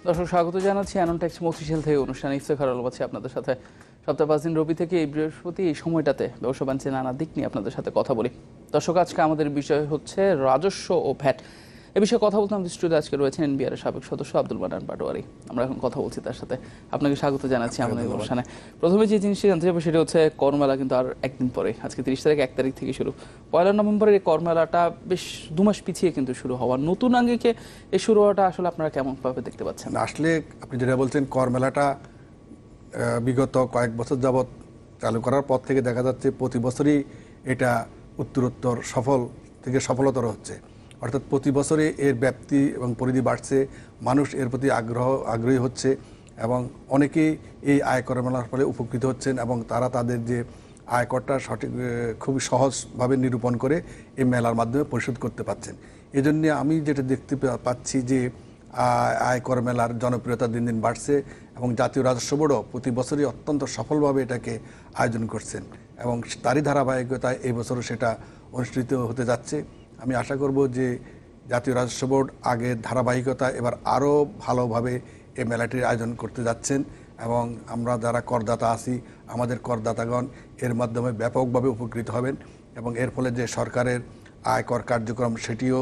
দর্শক স্বাগত জানাচ্ছি অ্যানন টেক্সট মফিসিয়াল থেকে অনুষ্ঠানে ইফতেখার আলম আছি আপনাদের সাথে। সপ্তাহে 5 দিন রবি থেকে এই বৃহস্পতি এই সময়টাতে ব্যবসা বাণিজ্যের নানা দিক নিয়ে আপনাদের সাথে কথা বলি। দর্শক আজকে আমাদের বিষয় হচ্ছে রাজস্ব ও ভ্যাট। এ বিষয়ে কথা বলতে আমাদের স্টুডিওতে আজকে রয়েছেন এনবিআর এর সাবেক সদস্য আব্দুল মান্নান পাটোয়ারি। আমরা এখন কথা বলছি তার সাথে। আপনাকে স্বাগত জানাচ্ছি আমাদের অনুষ্ঠানে। প্রথমে যে জিনিসটি জানতে চাইবো সেটা হচ্ছে করমেলা কিন্তু আর একদিন পরে, আজকে 30 তারিখ, 1 তারিখ থেকে শুরু। 1 নভেম্বরের এই করমেলাটা বেশ 2 মাস পিছিয়ে কিন্তু শুরু হওয়া, নতুন আঙ্গিকে এই শুরু হওয়াটা আসলে আপনারা কেমন ভাবে দেখতে পাচ্ছেন? আসলে আপনি যেটা বলছেন করমেলাটা বিগত কয়েক বছর যাবৎ চালু করার পর থেকে দেখা যাচ্ছে প্রতি বছরই এটা উত্তরোত্তর সফল থেকে সফলতর হচ্ছে। অর্থাৎ প্রতি বছরে এর ব্যাপ্তি এবং পরিধি বাড়ছে, মানুষ এর প্রতি আগ্রহী হচ্ছে এবং অনেকেই এই আয়কর মেলার ফলে উপকৃত হচ্ছেন এবং তারা তাদের যে আয়করটা সঠিক খুবই সহজভাবে নিরূপণ করে এই মেলার মাধ্যমে পরিশোধ করতে পারছেন। এজন্য আমি যেটা দেখতে পাচ্ছি যে আয়কর মেলার জনপ্রিয়তা দিন দিন বাড়ছে এবং জাতীয় রাজস্ব বোর্ডও প্রতি বছরই অত্যন্ত সফলভাবে এটাকে আয়োজন করছেন এবং তারই ধারাবাহিকতায় এই বছরও সেটা অনুষ্ঠিত হতে যাচ্ছে। আমি আশা করব যে জাতীয় রাজস্ব বোর্ড আগের ধারাবাহিকতা এবার আরও ভালোভাবে এই মেলাটির আয়োজন করতে যাচ্ছেন এবং আমরা যারা করদাতা আছি আমাদের করদাতাগণ এর মাধ্যমে ব্যাপকভাবে উপকৃত হবেন এবং এর ফলে যে সরকারের আয়কর কার্যক্রম সেটিও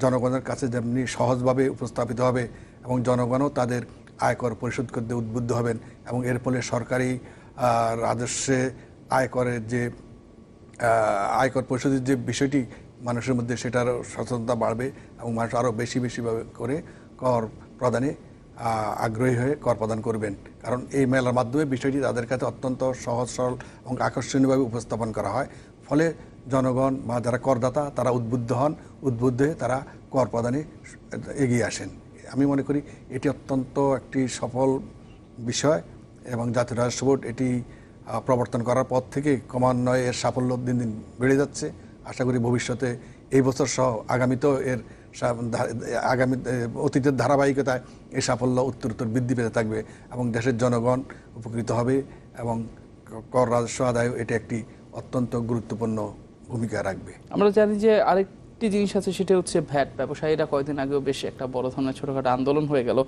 জনগণের কাছে যেমনি সহজভাবে উপস্থাপিত হবে এবং জনগণও তাদের আয়কর পরিশোধ করতে উদ্বুদ্ধ হবেন এবং এর ফলে সরকারি রাজস্বে আয়করের যে আয়কর পরিশোধের যে বিষয়টি মানুষের মধ্যে সেটার সচেতনতা বাড়বে এবং মানুষ আরও বেশি বেশিভাবে করে কর প্রদানে আগ্রহী হয়ে কর প্রদান করবেন। কারণ এই মেলার মাধ্যমে বিষয়টি তাদের কাছে অত্যন্ত সহজ সরল এবং আকর্ষণীয়ভাবে উপস্থাপন করা হয়, ফলে জনগণ বা যারা করদাতা তারা উদ্বুদ্ধ হন, উদ্বুদ্ধ হয়ে তারা কর প্রদানে এগিয়ে আসেন। আমি মনে করি এটি অত্যন্ত একটি সফল বিষয় এবং জাতীয় রাজস্ব বোর্ড এটি প্রবর্তন করার পর থেকে ক্রমান্বয়ে এর সাফল্য দিন দিন বেড়ে যাচ্ছে। আশা করি ভবিষ্যতে এই বছর সহ আগামীতেও এর আগামী অতীতের ধারাবাহিকতায় এই সাফল্য উত্তরোত্তর বৃদ্ধি পেতে থাকবে এবং দেশের জনগণ উপকৃত হবে এবং কর রাজস্ব আদায় এটা একটি অত্যন্ত গুরুত্বপূর্ণ ভূমিকা রাখবে। আমরা জানি যে আরেকটি জিনিস আছে, সেটা হচ্ছে ভ্যাট। ব্যবসায়ীরা কয়েকদিন আগেও বেশ একটা বড় ধরনের ছোটখাটো আন্দোলন হয়ে গেল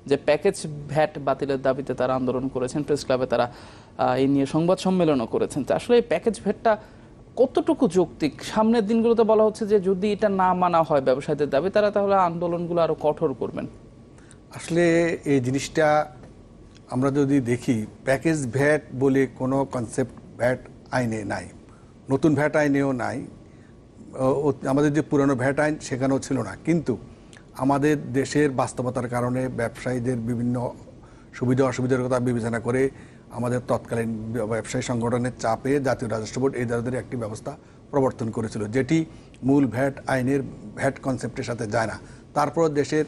যে প্যাকেজ ভ্যাট বাতিলের দাবিতে তারা আন্দোলন করেছেন। প্রেস ক্লাবে তারা এই নিয়ে সংবাদ সম্মেলনও করেছেন। তো আসলে এই প্যাকেজ ভ্যাটটা কতটুকু যৌক্তিক? সামনের দিনগুলোতে বলা হচ্ছে যে যদি এটা না মানা হয় ব্যবসায়ীদের দাবি, তারা তাহলে আন্দোলনগুলো আরো কঠোর করবেন। আসলে এই জিনিসটা আমরা যদি দেখি, প্যাকেজ ভ্যাট বলে কোনো কনসেপ্ট ভ্যাট আইনে নাই, নতুন ভ্যাট আইনেও নাই, আমাদের যে পুরনো ভ্যাট আইন সেখানেও ছিল না। কিন্তু আমাদের দেশের বাস্তবতার কারণে ব্যবসায়ীদের বিভিন্ন সুবিধা অসুবিধার কথা বিবেচনা করে আমাদের তৎকালীন ব্যবসায়ী সংগঠনের চাপে জাতীয় রাজস্ব বোর্ড এই ধরনের একটি ব্যবস্থা প্রবর্তন করেছিল, যেটি মূল ভ্যাট আইনের ভ্যাট কনসেপ্টের সাথে যায় না। তারপর দেশের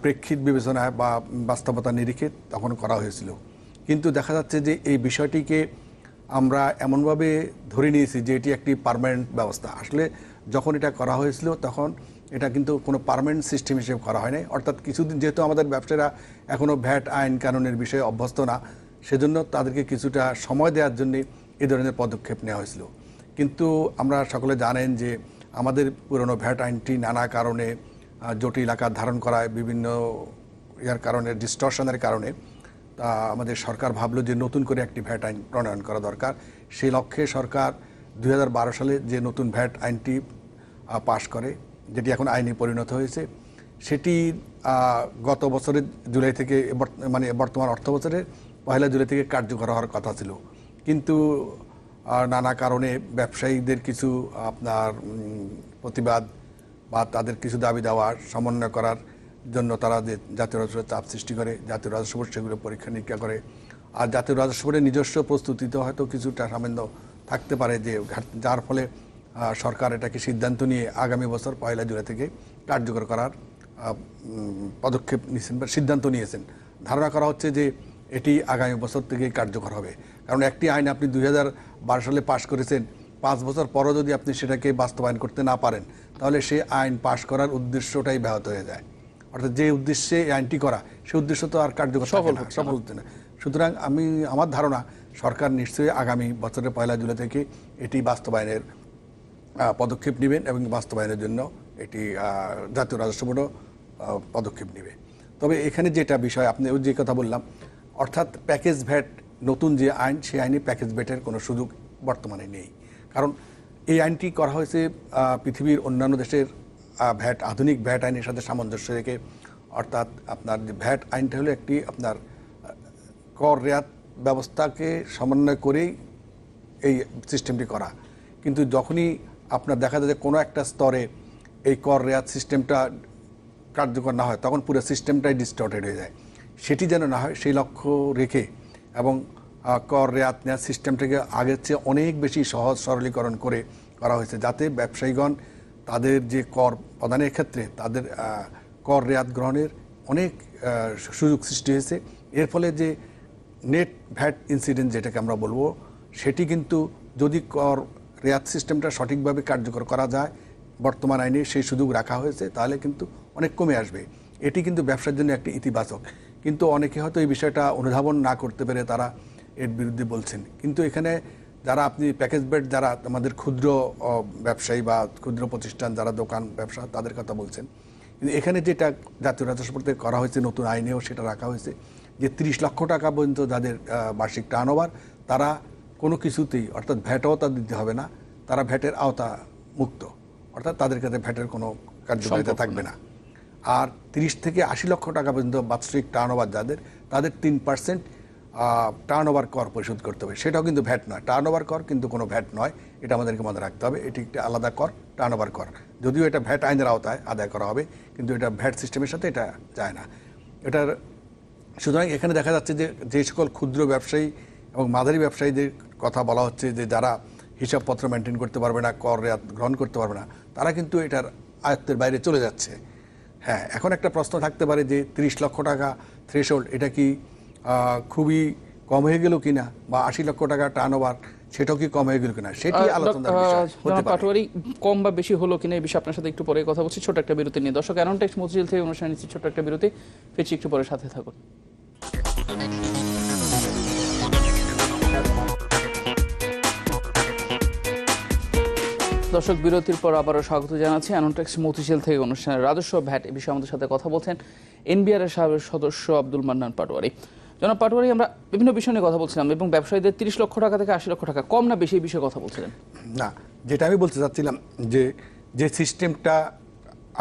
প্রেক্ষিত বিবেচনায় বা বাস্তবতা নিরিখে তখন করা হয়েছিল। কিন্তু দেখা যাচ্ছে যে এই বিষয়টিকে আমরা এমনভাবে ধরে নিয়েছি যে এটি একটি পার্মানেন্ট ব্যবস্থা। আসলে যখন এটা করা হয়েছিল তখন এটা কিন্তু কোনো পার্মানেন্ট সিস্টেম হিসেবে করা হয় নাই। অর্থাৎ কিছুদিন যেহেতু আমাদের ব্যবসায়ীরা এখনও ভ্যাট আইন কানুনের বিষয়ে অভ্যস্ত না, সেজন্য তাদেরকে কিছুটা সময় দেওয়ার জন্যে এই ধরনের পদক্ষেপ নেওয়া হয়েছিল। কিন্তু আমরা সকলে জানেন যে আমাদের পুরনো ভ্যাট আইনটি নানা কারণে জটিল আকার ধারণ করায়, বিভিন্ন ইয়ার কারণে, ডিস্টরশনের কারণে তা আমাদের সরকার ভাবলো যে নতুন করে একটি ভ্যাট আইন প্রণয়ন করা দরকার। সেই লক্ষ্যে সরকার 2012 সালে যে নতুন ভ্যাট আইনটি পাশ করে, যেটি এখন আইনে পরিণত হয়েছে, সেটি গত বছরের জুলাই থেকে মানে বর্তমান অর্থ বছরের 1 জুলাই থেকে কার্যকর হওয়ার কথা ছিল। কিন্তু নানা কারণে ব্যবসায়ীদের কিছু আপনার প্রতিবাদ বা তাদের কিছু দাবি দেওয়া সমন্বয় করার জন্য তারা যে জাতীয় রাজস্ব চাপ সৃষ্টি করে, জাতীয় রাজস্ব বোর্ড সেগুলো পরীক্ষা নিরীক্ষা করে। আর জাতীয় রাজস্ব বোর্ডের নিজস্ব প্রস্তুতিতে হয়তো কিছুটা সামান্য থাকতে পারে, যে যার ফলে সরকার এটাকে সিদ্ধান্ত নিয়ে আগামী বছর 1 জুলাই থেকে কার্যকর করার পদক্ষেপ নিয়েছেন বা সিদ্ধান্ত নিয়েছেন। ধারণা করা হচ্ছে যে এটি আগামী বছর থেকেই কার্যকর হবে। কারণ একটি আইন আপনি 2012 সালে পাশ করেছেন, 5 বছর পরও যদি আপনি সেটাকে বাস্তবায়ন করতে না পারেন, তাহলে সেই আইন পাশ করার উদ্দেশ্যটাই ব্যাহত হয়ে যায়। অর্থাৎ যে উদ্দেশ্যে এই আইনটি করা, সেই উদ্দেশ্য তো আর কার্যকর সফল হচ্ছে না। সুতরাং আমার ধারণা সরকার নিশ্চয়ই আগামী বছরের 1 জুলাই থেকে এটি বাস্তবায়নের পদক্ষেপ নেবেন এবং বাস্তবায়নের জন্য এটি জাতীয় রাজস্ব বোর্ডও পদক্ষেপ নেবে। তবে এখানে যেটা বিষয় আপনি যে কথা বললাম, অর্থাৎ প্যাকেজ ভ্যাট নতুন যে আইন, সেই আইনে প্যাকেজ ভ্যাটের কোনো সুযোগ বর্তমানে নেই। কারণ এই আইনটি করা হয়েছে পৃথিবীর অন্যান্য দেশের ভ্যাট, আধুনিক ভ্যাট আইনের সাথে সামঞ্জস্য রেখে। অর্থাৎ আপনার যে ভ্যাট আইনটা হলো একটি আপনার কর রেয়াত ব্যবস্থাকে সমন্বয় করেই এই সিস্টেমটি করা। কিন্তু যখনই আপনার দেখা যায় যে কোনো একটা স্তরে এই কর রেয়াত সিস্টেমটা কার্যকর না হয়, তখন পুরো সিস্টেমটাই ডিস্টর্টেড হয়ে যায়। সেটি যেন না হয় সেই লক্ষ্য রেখে এবং কর রেয়াত নেওয়ার সিস্টেমটাকে আগের চেয়ে অনেক বেশি সহজ সরলীকরণ করে করা হয়েছে, যাতে ব্যবসায়ীগণ তাদের যে কর প্রদানের ক্ষেত্রে তাদের কর রেয়াত গ্রহণের অনেক সুযোগ সৃষ্টি হয়েছে। এর ফলে যে নেট ভ্যাট ইনসিডেন্ট যেটাকে আমরা বলবো, সেটি কিন্তু যদি কর রেয়াত সিস্টেমটা সঠিকভাবে কার্যকর করা যায়, বর্তমান আইনে সেই সুযোগ রাখা হয়েছে, তাহলে কিন্তু অনেক কমে আসবে। এটি কিন্তু ব্যবসার জন্য একটি ইতিবাচক। কিন্তু অনেকে হয়তো এই বিষয়টা অনুধাবন না করতে পেরে তারা এর বিরুদ্ধে বলছেন। কিন্তু এখানে যারা আপনি প্যাকেজ ভ্যাট, যারা আমাদের ক্ষুদ্র ব্যবসায়ী বা ক্ষুদ্র প্রতিষ্ঠান, যারা দোকান ব্যবসা, তাদের কথা বলছেন। কিন্তু এখানে যেটা জাতীয় রাজস্ব বোর্ডে করা হয়েছে, নতুন আইনেও সেটা রাখা হয়েছে যে 30 লক্ষ টাকা পর্যন্ত যাদের বার্ষিক টার্নওভার, তারা কোনো কিছুতেই, অর্থাৎ ভ্যাটও তাদের দিতে হবে না, তারা ভ্যাটের আওতা মুক্ত, অর্থাৎ তাদের কাছে ভ্যাটের কোনো কার্যকারিতা থাকবে না। আর 30 থেকে 80 লক্ষ টাকা পর্যন্ত বার্ষিক টার্নওভার যাদের, তাদের 3% টার্নওভার কর পরিশোধ করতে হবে। সেটাও কিন্তু ভ্যাট নয়, টার্নওভার কর কিন্তু কোনো ভ্যাট নয়, এটা আমাদেরকে মনে রাখতে হবে। এটি একটি আলাদা কর, টার্নওভার কর। যদিও এটা ভ্যাট আইনের আওতায় আদায় করা হবে, কিন্তু এটা ভ্যাট সিস্টেমের সাথে এটা যায় না। এটার সুতরাং এখানে দেখা যাচ্ছে যে যে সকল ক্ষুদ্র ব্যবসায়ী এবং মাঝারি ব্যবসায়ীদের কথা বলা হচ্ছে, যে যারা হিসাবপত্র মেনটেন করতে পারবে না, কর রেয়াত গ্রহণ করতে পারবে না, তারা কিন্তু এটার আয়ত্তের বাইরে চলে যাচ্ছে। হ্যাঁ, এখন একটা প্রশ্ন থাকতে পারে যে 30 লক্ষ টাকা থ্রেশহোল্ড, এটা কি খুবই কম হয়ে গেল কিনা, বা 80 লক্ষ টাকা টার্নওভার সেটাও কি কম হয়ে গেল কিনা, সেটি আলোচনার বিষয় হতে পারে। পাটোয়ারি, কম বা বেশি হলো কিনা এই বিষয়ে আপনার সাথে একটু পরে কথা বলছি, ছোট একটা বিরতি নিয়ে। দর্শক, অ্যানোনটেক্স মতিঝিল থেকে অনুষ্ঠান নিচ্ছি ছোট একটা বিরতি, ফিরছি একটু পরে, সাথে থাকুন। দর্শক, বিরতির পর আবারও স্বাগত জানাচ্ছি অ্যানোনটেক্স মতিঝিল থেকে অনুষ্ঠানের রাজস্ব ভ্যাট এই বিষয়ে আমাদের সাথে কথা বলছেন এনবিআর এর সাবেক সদস্য আব্দুল মান্নান পাটোয়ারি। জনাব পাটোয়ারি, আমরা বিভিন্ন বিষয় নিয়ে কথা বলছিলাম এবং ব্যবসায়ীদের 30 লক্ষ টাকা থেকে 80 লক্ষ টাকা কম না বেশি এই বিষয়ে কথা বলছিলেন। না, যেটা আমি বলতে চাচ্ছিলাম যে সিস্টেমটা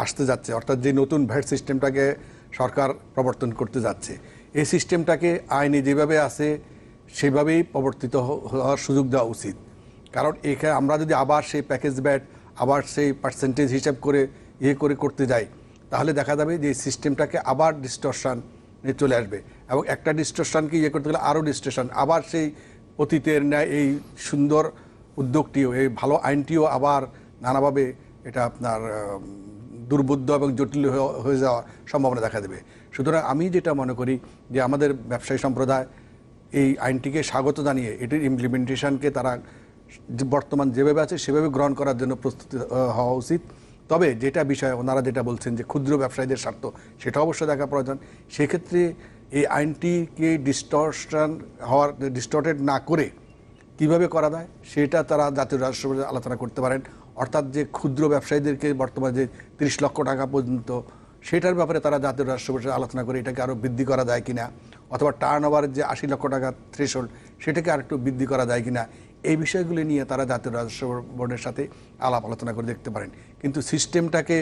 আসতে যাচ্ছে, অর্থাৎ যে নতুন ভ্যাট সিস্টেমটাকে সরকার প্রবর্তন করতে যাচ্ছে, এই সিস্টেমটাকে আইনে যেভাবে আছে সেভাবেই প্রবর্তিত হওয়ার সুযোগ দেওয়া উচিত। কারণ এখানে আমরা যদি আবার সেই প্যাকেজ ভ্যাট, আবার সেই পার্সেন্টেজ হিসাব করে করতে যাই, তাহলে দেখা যাবে যে সিস্টেমটাকে আবার ডিস্টরশন চলে আসবে, এবং একটা ডিস্টরশনকে করতে গেলে আরও ডিস্টরশন, আবার সেই অতীতের ন্যায় এই সুন্দর উদ্যোগটিও, এই ভালো আইনটিও আবার নানাভাবে এটা আপনার দুর্বোধ্য এবং জটিল হয়ে যাওয়ার সম্ভাবনা দেখা দেবে। সুতরাং আমি যেটা মনে করি যে আমাদের ব্যবসায়ী সম্প্রদায় এই আইনটিকে স্বাগত জানিয়ে এটির ইমপ্লিমেন্টেশনকে তারা বর্তমান যেভাবে আছে সেভাবে গ্রহণ করার জন্য প্রস্তুতি হওয়া উচিত। তবে যেটা বিষয় ওনারা যেটা বলছেন যে ক্ষুদ্র ব্যবসায়ীদের স্বার্থ, সেটা অবশ্যই দেখা প্রয়োজন। সেক্ষেত্রে এই আইনটিকে ডিস্টর্টেড না করে কিভাবে করা যায় সেটা তারা জাতীয় রাজস্ব বোর্ডে আলোচনা করতে পারেন। অর্থাৎ যে ক্ষুদ্র ব্যবসায়ীদেরকে বর্তমানে যে 30 লক্ষ টাকা পর্যন্ত, সেটার ব্যাপারে তারা জাতীয় রাজস্ব বোর্ডে আলোচনা করে এটাকে আরও বৃদ্ধি করা যায় কিনা, অথবা টার্নওভারের যে 80 লক্ষ টাকা থ্রেশহোল্ড সেটাকে আরেকটু বৃদ্ধি করা যায় কিনা, এই বিষয়গুলি নিয়ে তারা জাতীয় রাজস্ব বোর্ডের সাথে আলাপ আলোচনা করে দেখতে পারেন। কিন্তু সিস্টেমটাকে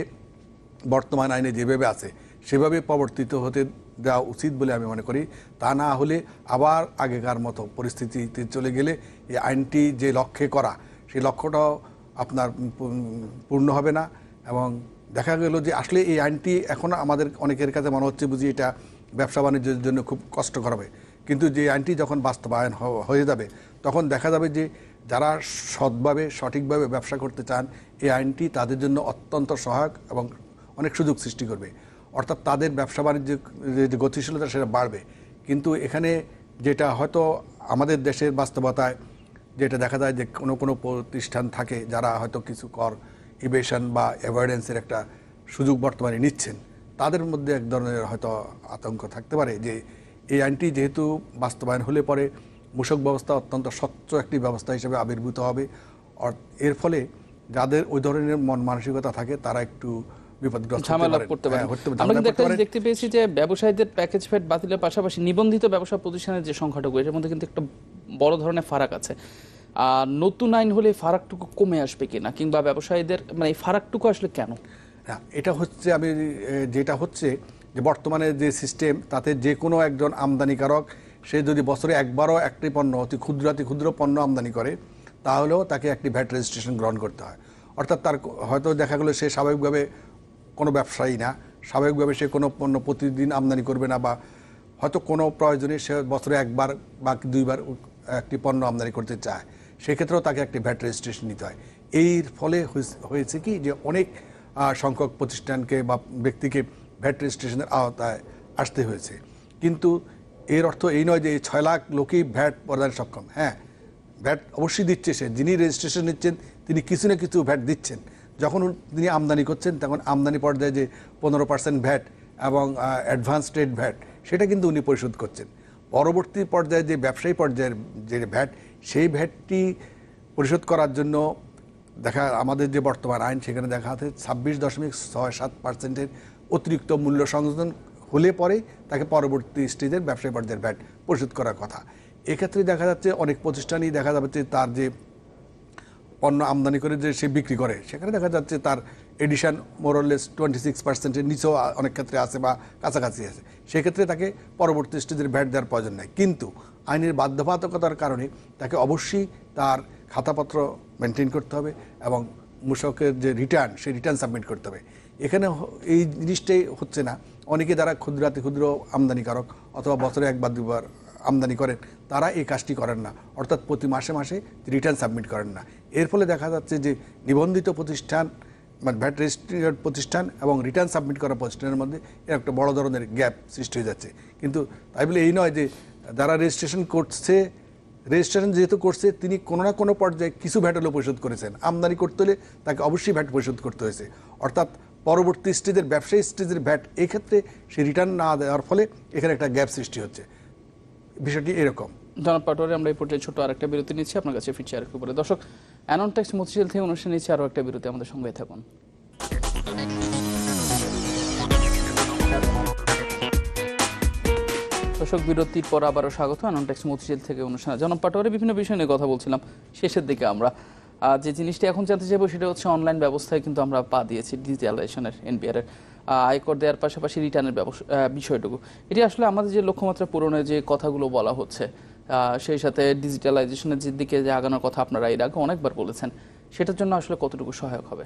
বর্তমান আইনে যেভাবে আছে সেভাবে প্রবর্তিত হতে দেওয়া উচিত বলে আমি মনে করি। তা না হলে আবার আগেকার মতো পরিস্থিতিতে চলে গেলে এই আইনটি যে লক্ষ্যে করা, সেই লক্ষ্যটাও আপনার পূর্ণ হবে না, এবং দেখা গেল যে আসলে এই আইনটি এখন আমাদের অনেকের কাছে মনে হচ্ছে বুঝি এটা ব্যবসা বাণিজ্যের জন্য খুব কষ্টকর হবে, কিন্তু যে আইনটি যখন বাস্তবায়ন হয়ে যাবে তখন দেখা যাবে যে যারা সৎভাবে সঠিকভাবে ব্যবসা করতে চান, এই আইনটি তাদের জন্য অত্যন্ত সহায়ক এবং অনেক সুযোগ সৃষ্টি করবে। অর্থাৎ তাদের ব্যবসা বাণিজ্যের যে গতিশীলতা সেটা বাড়বে। কিন্তু এখানে যেটা হয়তো আমাদের দেশের বাস্তবতায় যেটা দেখা যায় যে কোনো প্রতিষ্ঠান থাকে যারা হয়তো কিছু কর ইভেশন বা অ্যাভয়েডেন্সের একটা সুযোগ বর্তমানে নিচ্ছেন, তাদের মধ্যে এক ধরনের হয়তো আতঙ্ক থাকতে পারে যে এই আইনটি যেহেতু বাস্তবায়ন হলে পরে মূসক ব্যবস্থা অত্যন্ত স্বচ্ছ একটি ব্যবস্থা হিসেবে আবির্ভূত হবে। এর ফলে যাদের ওই ধরনের মন মানসিকতা থাকে তারা একটু বিপদগ্রস্ত ঝামেলা করতে পারে। আমরা কিন্তু একটা জিনিস দেখতে পেয়েছি যে ব্যবসায়ীদের প্যাকেজ ভ্যাট বাতিলের পাশাপাশি নিবন্ধিত ব্যবসা প্রতিষ্ঠানের যে সংখ্যাটুকু, এর মধ্যে কিন্তু একটা বড় ধরনের ফারাক আছে। আর নতুন আইন হলে এই ফারাকটুকু কমে আসবে কিনা, কিংবা ব্যবসায়ীদের মানে এই ফারাকটুকু আসলে কেন? হ্যাঁ, এটা হচ্ছে যেটা হচ্ছে যে বর্তমানে যে সিস্টেম, তাতে যে কোনো একজন আমদানিকারক সে যদি বছরে একবারও একটি পণ্য অতি ক্ষুদ্র পণ্য আমদানি করে, তাহলেও তাকে একটি ভ্যাট রেজিস্ট্রেশন গ্রহণ করতে হয়। অর্থাৎ তার হয়তো দেখা গেলো সে স্বাভাবিকভাবে কোনো ব্যবসায়ী না, স্বাভাবিকভাবে সে কোনো পণ্য প্রতিদিন আমদানি করবে না, বা হয়তো কোনো প্রয়োজনে সে বছরে একবার বা দুইবার একটি পণ্য আমদানি করতে চায়, সেক্ষেত্রেও তাকে একটি ভ্যাট রেজিস্ট্রেশন নিতে হয়। এর ফলে হয়েছে কি যে অনেক সংখ্যক প্রতিষ্ঠানকে বা ব্যক্তিকে ভ্যাট রেজিস্ট্রেশনের আওতায় আসতে হয়েছে। কিন্তু এর অর্থ এই নয় যে এই 6 লাখ লোকই ভ্যাট প্রদানে সক্ষম। হ্যাঁ, ভ্যাট অবশ্যই দিচ্ছে সে, যিনি রেজিস্ট্রেশন নিচ্ছেন তিনি কিছু না কিছু ভ্যাট দিচ্ছেন। যখন তিনি আমদানি করছেন তখন আমদানি পর্যায়ে যে 15% ভ্যাট এবং অ্যাডভান্স রেট ভ্যাট, সেটা কিন্তু উনি পরিশোধ করছেন। পরবর্তী পর্যায়ে যে ব্যবসায়ী পর্যায়ের যে ভ্যাট, সেই ভ্যাটটি পরিশোধ করার জন্য আমাদের যে বর্তমান আইন, সেখানে দেখা যাচ্ছে 26.67% অতিরিক্ত মূল্য সংযোজন হলে পরে তাকে পরবর্তী স্টেজের ব্যবসায়ী পর্যায়ের ভ্যাট পরিশোধ করার কথা। এক্ষেত্রে দেখা যাচ্ছে অনেক প্রতিষ্ঠানই দেখা যাচ্ছে তার যে পণ্য আমদানি করে যে সে বিক্রি করে, সেখানে দেখা যাচ্ছে তার এডিশন মোরলেস 26%-এর নিচেও অনেক ক্ষেত্রে আছে বা কাছাকাছি আছে। সেক্ষেত্রে তাকে পরবর্তী স্টেজের ভ্যাট দেওয়ার প্রয়োজন নেই। কিন্তু আইনের বাধ্যবাধকতার কারণে তাকে অবশ্যই তার খাতাপত্র মেনটেন করতে হবে এবং মূসকের যে রিটার্ন, সেই রিটার্ন সাবমিট করতে হবে। এখানে এই জিনিসটাই হচ্ছে না। অনেকে যারা ক্ষুদ্র আমদানিকারক অথবা বছরে একবার দুবার আমদানি করেন, তারা এই কাজটি করেন না, অর্থাৎ প্রতি মাসে মাসে রিটার্ন সাবমিট করেন না। এর ফলে দেখা যাচ্ছে যে নিবন্ধিত প্রতিষ্ঠান মানে ভ্যাট রেজিস্ট্রেটেড প্রতিষ্ঠান এবং রিটার্ন সাবমিট করা প্রতিষ্ঠানের মধ্যে এর একটা বড় ধরনের গ্যাপ সৃষ্টি হয়ে যাচ্ছে। কিন্তু তাই বলে এই নয় যে যারা রেজিস্ট্রেশন যেহেতু করছে তিনি কোনো না কোনো পর্যায়ে কিছু ভ্যাট হলেও পরিশোধ করেছেন। আমদানি করতে হলে তাকে অবশ্যই ভ্যাট পরিশোধ করতে হয়েছে, অর্থাৎ পরবর্তী স্টেজের ব্যবসায়ী স্টেজের ভ্যাট এক্ষেত্রে সে রিটার্ন না দেওয়ার ফলে এখানে একটা গ্যাপ সৃষ্টি হচ্ছে। বিষয়টি এরকম। জনাব পাটোয়ারি, আমরা এই পর্যায়ে ছোট আরেকটা বিরতি নিচ্ছি, আপনার কাছে ফিরছি আরেকটু পরে। দর্শক, অ্যানন ট্যাক্স মতিঝিল থেকে অনুষ্ঠান নিচ্ছি আরও একটা বিরতি, আমাদের সঙ্গে থাকুন। দর্শক, বিরতির পর আবারও স্বাগত অ্যানন ট্যাক্স মতিঝিল থেকে অনুষ্ঠানে। জনাব পাটোয়ারি, বিভিন্ন বিষয় নিয়ে কথা বলছিলাম। শেষের দিকে আমরা যে জিনিসটি এখন জানতে চাইবো সেটা হচ্ছে অনলাইন ব্যবস্থায় কিন্তু আমরা পা দিয়েছি ডিজিটালাইজেশনের, এনবিআর এর আয়কর দেওয়ার পাশাপাশি রিটার্নের বিষয়টুকু। এটি আসলে আমাদের যে লক্ষ্যমাত্রা পূরণের যে কথাগুলো বলা হচ্ছে, সেই সাথে ডিজিটালাইজেশনের যে দিকে যে আগানোর কথা আপনারা এর আগে অনেকবার বলেছেন, সেটার জন্য আসলে কতটুকু সহায়ক হবে?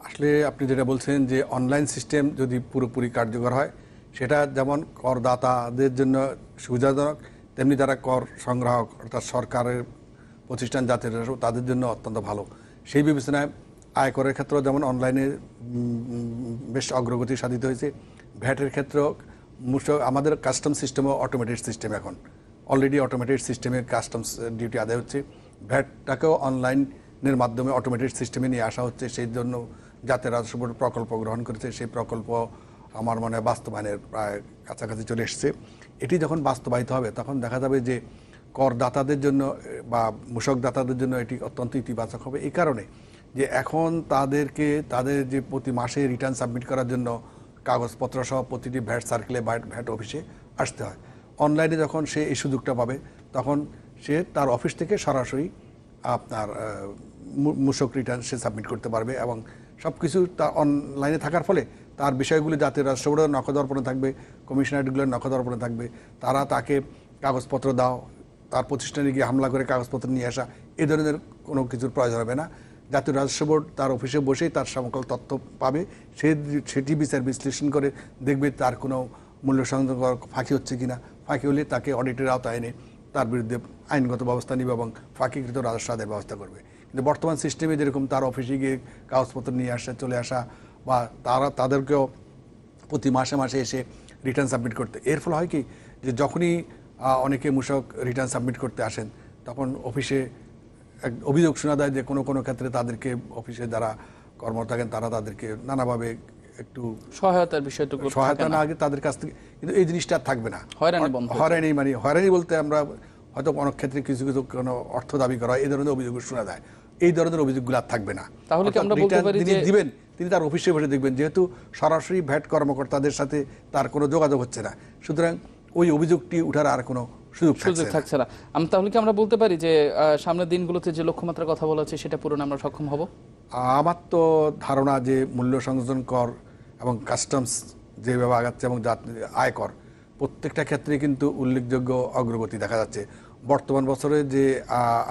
আসলে আপনি যেটা বলছেন যে অনলাইন সিস্টেম যদি পুরোপুরি কার্যকর হয়, সেটা যেমন করদাতাদের জন্য সুবিধাজনক, তেমনি যারা কর সংগ্রাহক অর্থাৎ সরকারের প্রতিষ্ঠান জাতীয় রাজস্ব, তাদের জন্য অত্যন্ত ভালো। সেই বিবেচনায় আয়করের ক্ষেত্রেও যেমন অনলাইনে বেশ অগ্রগতি সাধিত হয়েছে, ভ্যাটের ক্ষেত্রেও আমাদের কাস্টম সিস্টেমও অটোমেটেড সিস্টেম, এখন অলরেডি অটোমেটেড সিস্টেমে কাস্টমস ডিউটি আদায় হচ্ছে। ভ্যাটটাকেও অনলাইনের মাধ্যমে অটোমেটেড সিস্টেমে নিয়ে আসা হচ্ছে। সেই জন্য জাতীয় রাজস্ব বোর্ড প্রকল্প গ্রহণ করেছে। সেই প্রকল্প আমার মনে হয় বাস্তবায়নের প্রায় কাছাকাছি চলে এসছে। এটি যখন বাস্তবায়িত হবে তখন দেখা যাবে যে করদাতাদের জন্য বা মূসকদাতাদের জন্য এটি অত্যন্ত ইতিবাচক হবে। এই কারণে যে এখন তাদের যে প্রতি মাসে রিটার্ন সাবমিট করার জন্য কাগজপত্র সহ প্রতিটি ভ্যাট সার্কেলে ভ্যাট অফিসে আসতে হয়। অনলাইনে যখন সে এই সুযোগটা পাবে, তখন সে তার অফিস থেকে সরাসরি আপনার মূসক রিটার্ন সে সাবমিট করতে পারবে এবং সব কিছু তার অনলাইনে থাকার ফলে তার বিষয়গুলি জাতীয় রাজস্ব বোর্ডের নখদর্পণে থাকবে, কমিশনারেটগুলোর নখদর্পণে থাকবে। তারা তাকে কাগজপত্র দাও, তার প্রতিষ্ঠানে গিয়ে হামলা করে কাগজপত্র নিয়ে আসা, এই ধরনের কোনো কিছুর প্রয়োজন হবে না। জাতীয় রাজস্ব বোর্ড তার অফিসে বসেই তার সকল তথ্য পাবে, সেটি বিচার বিশ্লেষণ করে দেখবে তার কোনো মূল্য সংযোগ ফাঁকি হচ্ছে কিনা। ফাঁকি হলে তাকে অডিটের আওতায় এনে তার বিরুদ্ধে আইনগত ব্যবস্থা নেবে এবং ফাঁকিকৃত রাজস্ব আদায়ের ব্যবস্থা করবে। কিন্তু বর্তমান সিস্টেমে যেরকম তার অফিসে গিয়ে কাগজপত্র নিয়ে চলে আসা বা তাদেরকেও প্রতি মাসে মাসে এসে রিটার্ন সাবমিট করতে, এর ফলে হয় কি যে যখনই অনেকে মূসক রিটার্ন সাবমিট করতে আসেন, তখন অফিসে এক অভিযোগ শোনা দেয় যে কোনো কোনো ক্ষেত্রে তাদেরকে অফিসে যারা কর্মরত থাকেন তারা তাদেরকে নানাভাবে একটু সহায়তা না আগে তাদের কাছ থেকে, কিন্তু এই জিনিসটা থাকবে না। হয়রানি বলতে আমরা হয়তো অনেক ক্ষেত্রে কিছু কিছু কোনো অর্থ দাবি করা, এই ধরনের অভিযোগ শোনা যায়। এই ধরনের অভিযোগগুলো আর থাকবে না। তাহলে কি আমরা বলতে পারি যে দিবেন তিনি তার অফিসে বসে দেখবেন, যেহেতু সরাসরি ভ্যাট কর্মকর্তাদের সাথে তার কোনো যোগাযোগ হচ্ছে না, সুতরাং ওই অভিযোগটি উঠার আর কোনো সুযোগ থাকছে না। তাহলে কি আমরা বলতে পারি যে সামনের দিনগুলোতে যে লক্ষ্যমাত্রার কথা বলা হচ্ছে সেটা পূরণে আমরা সক্ষম হব? আমার তো ধারণা যে মূল্য সংযোজন কর এবং কাস্টমস যেভাবে আগাচ্ছে এবং আয়কর প্রত্যেকটা ক্ষেত্রে কিন্তু উল্লেখযোগ্য অগ্রগতি দেখা যাচ্ছে। বর্তমান বছরে যে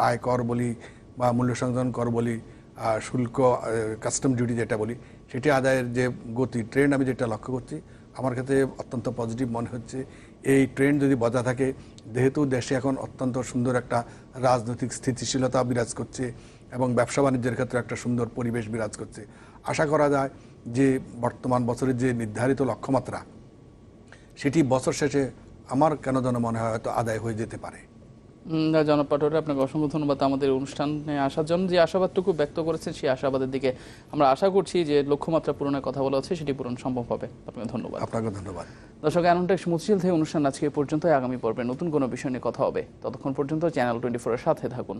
আয়কর বলি বা মূল্য সংযোজন কর বলি, শুল্ক কাস্টম ডিউটি যেটা বলি, সেটি আদায়ের যে গতি ট্রেন্ড আমি যেটা লক্ষ্য করছি, আমার ক্ষেত্রে অত্যন্ত পজিটিভ মনে হচ্ছে। এই ট্রেন্ড যদি বজায় থাকে, যেহেতু দেশে এখন অত্যন্ত সুন্দর একটা রাজনৈতিক স্থিতিশীলতা বিরাজ করছে এবং ব্যবসা বাণিজ্যের ক্ষেত্রে একটা সুন্দর পরিবেশ বিরাজ করছে, আশা করা যায় যে বর্তমান বছরের যে নির্ধারিত লক্ষ্যমাত্রা সেটি বছর শেষে আমার কেন যেন মনে হয় হয়তো আদায় হয়ে যেতে পারে। জনাব পাটোয়ারি, আপনাকে অসংখ্য ধন্যবাদ আমাদের অনুষ্ঠানে আসার জন্য। যে আশাবাদটুকু ব্যক্ত করেছেন সেই আশাবাদের দিকে আমরা আশা করছি যে লক্ষ্যমাত্রা পূরণের কথা বলা হচ্ছে সেটি পূরণ সম্ভব হবে। আপনাকে ধন্যবাদ। আপনাকে ধন্যবাদ। দর্শক, অ্যানোনটেক্স মতিঝিল থেকে অনুষ্ঠান আজকে পর্যন্ত। আগামী পর্বে নতুন কোনো বিষয় নিয়ে কথা হবে। ততক্ষণ পর্যন্ত চ্যানেল 24 এর সাথে থাকুন।